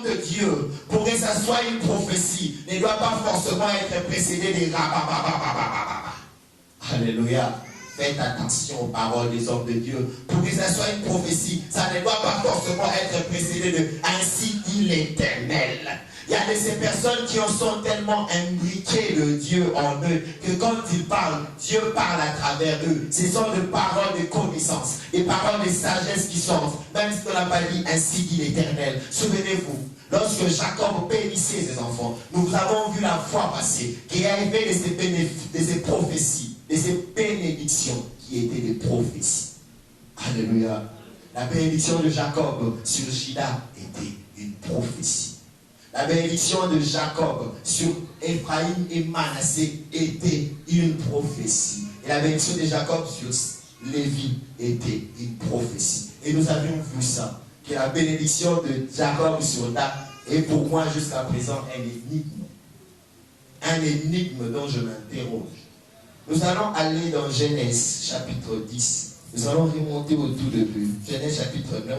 de Dieu, pour que ça soit une prophétie, ne doit pas forcément être précédé des rabababababababa. Alléluia. Faites attention aux paroles des hommes de Dieu. Pour que ça soit une prophétie, ça ne doit pas forcément être précédé de ainsi dit l'Éternel. Il y a de ces personnes qui en sont tellement imbriquées de Dieu en eux que quand ils parlent, Dieu parle à travers eux. Ce sont des paroles de connaissance, des paroles de sagesse qui sortent. Même si on n'a pas dit ainsi dit l'Éternel. Souvenez-vous, lorsque Jacob bénissait ses enfants, nous avons vu la fois passée qu'il y avait de ces prophéties, de ces bénédictions qui étaient des prophéties. Alléluia. La bénédiction de Jacob sur Juda était une prophétie. La bénédiction de Jacob sur Ephraïm et Manassé était une prophétie. Et la bénédiction de Jacob sur Lévi était une prophétie. Et nous avions vu ça, que la bénédiction de Jacob sur Dan est pour moi jusqu'à présent un énigme. Un énigme dont je m'interroge. Nous allons aller dans Genèse chapitre 10. Nous allons remonter au tout début. Genèse chapitre 9.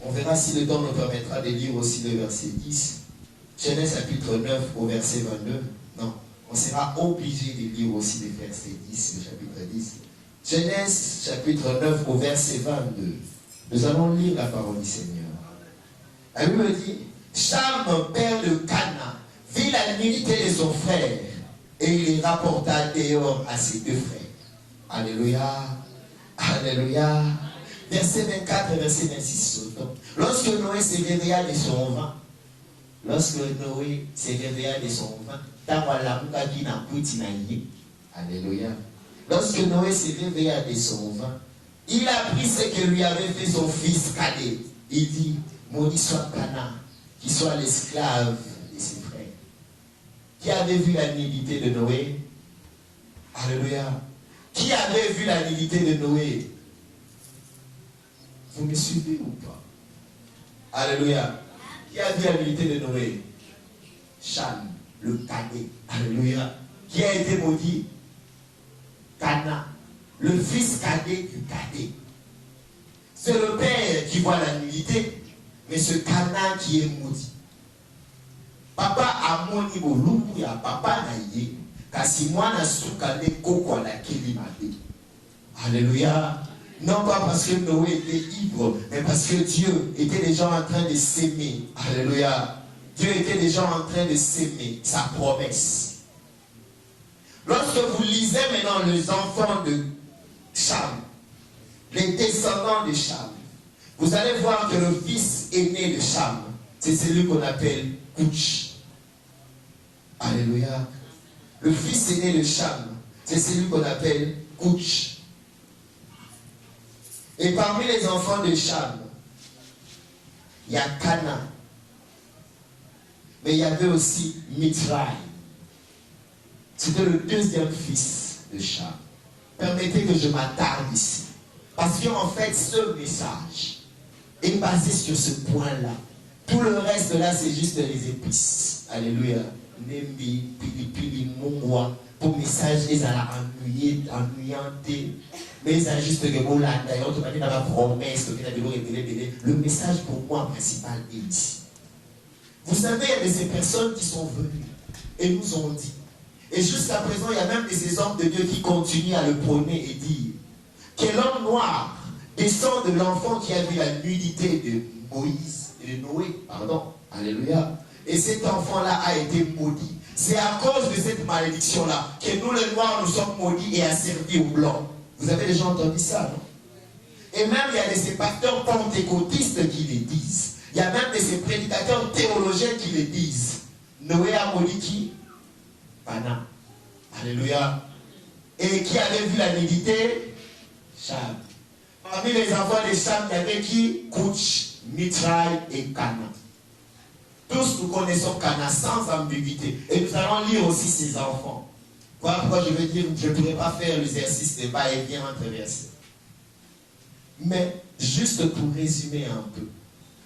On verra si le temps nous permettra de lire aussi le verset 10. Genèse chapitre 9 au verset 22. Non, on sera obligé de lire aussi le verset 10, le chapitre 10. Genèse chapitre 9 au verset 22. Nous allons lire la parole du Seigneur. La Bible me dit, Cham, père de Cana, vit la nudité de son frère et il les rapporta dehors à ses deux frères. Alléluia. Alléluia. Verset 24 et verset 26. Lorsque Noé se réveilla de son vin, alléluia. Lorsque Noé se réveilla de son vin, il apprit ce que lui avait fait son fils cadet. Il dit, maudit soit Cana, qui soit l'esclave de ses frères. Qui avait vu la nudité de Noé? Alléluia. Qui avait vu la nudité de Noé? Vous me suivez ou pas? Alléluia. Qui a vu la nudité de Noé? Cham, le cadet. Alléluia. Qui a été maudit? Cana, le fils cadet du cadet. C'est le père qui voit la nudité, mais ce Cana qui est maudit. Papa a moni boluku ya papa na ye. Kasi mwana sukale koko la kelimabe. Alléluia. Non pas parce que Noé était ivre, mais parce que Dieu était déjà en train de s'aimer. Alléluia. Dieu était déjà en train de s'aimer, sa promesse. Lorsque vous lisez maintenant les enfants de Cham, les descendants de Cham, vous allez voir que le fils aîné de Cham, c'est celui qu'on appelle Couch. Alléluia. Le fils aîné de Cham, c'est celui qu'on appelle Couch. Et parmi les enfants de Cham, il y a Cana. Mais il y avait aussi Mitraï. C'était le deuxième fils de Cham. Permettez que je m'attarde ici. Parce qu'en fait, ce message est basé sur ce point-là. Tout le reste là, c'est juste les épices. Alléluia. Nembi, pili, mongwa. Pour message, ils allaient ennuyanté. Mais ça juste que bon là, d'ailleurs, tu m'as dit dans la promesse, le message pour moi principal est ici. Vous savez, il y a de ces personnes qui sont venues et nous ont dit. Et jusqu'à présent, il y a même de ces hommes de Dieu qui continuent à le prôner et dire que l'homme noir descend de l'enfant qui a vu la nudité de Moïse et de Noé. Pardon. Alléluia. Et cet enfant-là a été maudit. C'est à cause de cette malédiction-là que nous, les noirs, nous sommes maudits et asservis aux blancs. Vous avez déjà entendu ça, non? Et même, il y a de ces pasteurs pentecôtistes qui les disent. Il y a même de ces prédicateurs théologiens qui les disent. Noé a maudit qui? Pana. Alléluia. Et qui avait vu la nudité? Cham. Parmi les enfants de Cham, il y avait qui? Couch, Mitraï et Cana. Tous nous connaissons Cana sans ambiguïté. Et nous allons lire aussi ses enfants. Voilà pourquoi je veux dire, je ne pourrais pas faire l'exercice de va-et-vient entre versets. Mais, juste pour résumer un peu,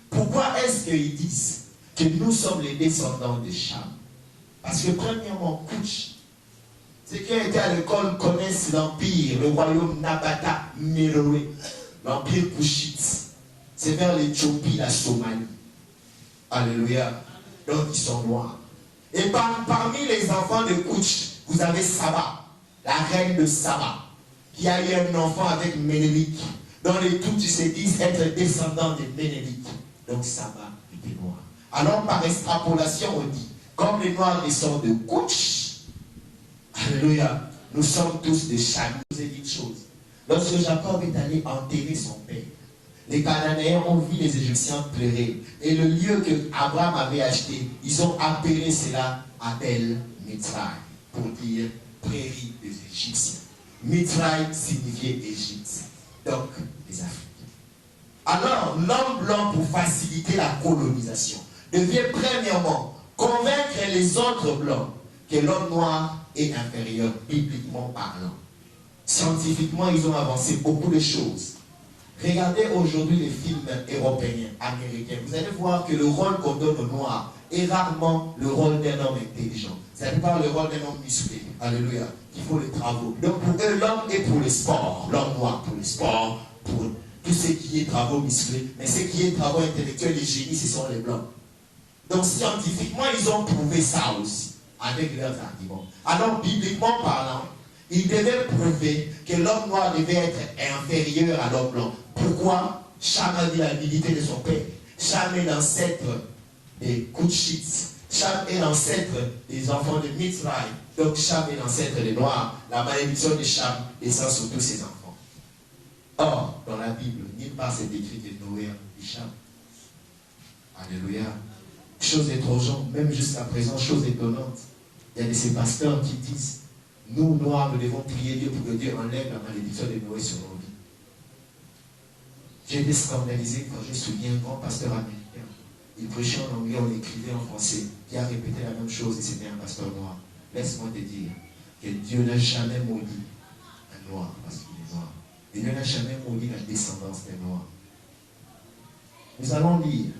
pourquoi est-ce qu'ils disent que nous sommes les descendants de Cham? Parce que premièrement, Couch, ceux qui ont été à l'école connaissent l'empire, le royaume Nabata Méroé, l'empire Couchite. C'est vers l'Éthiopie, la Somalie. Alléluia. Donc ils sont noirs. Et parmi les enfants de Couch, vous avez Saba, la reine de Saba, qui a eu un enfant avec Ménélik, dont les Touts se disent être descendants de Ménélik. Donc Saba était noir. Alors par extrapolation, on dit, comme les noirs descendent de Couch, alléluia, nous sommes tous des Chami. Je vous ai dit une chose. Lorsque Jacob est allé enterrer son père, les Cananéens ont vu les Égyptiens pleurer. Et le lieu que Abraham avait acheté, ils ont appelé cela Abel Mitraï, pour dire prairie des Égyptiens. Mitraï signifiait Égypte, donc les Africains. Alors, l'homme blanc, pour faciliter la colonisation, devient premièrement convaincre les autres blancs que l'homme noir est inférieur, bibliquement parlant. Scientifiquement, ils ont avancé beaucoup de choses. Regardez aujourd'hui les films européens, américains. Vous allez voir que le rôle qu'on donne aux Noirs est rarement le rôle d'un homme intelligent. Ça n'est pas le rôle d'un homme musclé. Alléluia. Il faut les travaux. Donc pour eux, l'homme est pour les sports. L'homme noir pour les sports, pour tout ce qui est travaux musclés. Mais ce qui est travaux intellectuels et génie, ce sont les blancs. Donc scientifiquement, ils ont prouvé ça aussi, avec leurs arguments. Alors bibliquement parlant, ils devaient prouver que l'homme noir devait être inférieur à l'homme blanc. Pourquoi? Cham a dit la divinité de son père. Cham est l'ancêtre des Couchites. Cham est l'ancêtre des enfants de Mitzraï. Donc Cham est l'ancêtre des Noirs. La malédiction de Cham descend sur tous ses enfants. Or, dans la Bible, nulle part c'est écrit que Noé a dit Cham. Alléluia. Chose étrange, même jusqu'à présent, chose étonnante. Il y a de ces pasteurs qui disent, nous, Noirs, nous devons prier Dieu pour que Dieu enlève la malédiction de Noé sur nos vies. J'ai été scandalisé quand je me souviens un grand pasteur américain. Il prêchait en anglais, on écrivait en français, qui a répété la même chose et c'était un pasteur noir. Laisse-moi te dire que Dieu n'a jamais maudit un noir parce qu'il est noir. Et Dieu n'a jamais maudit la descendance des noirs. Nous allons lire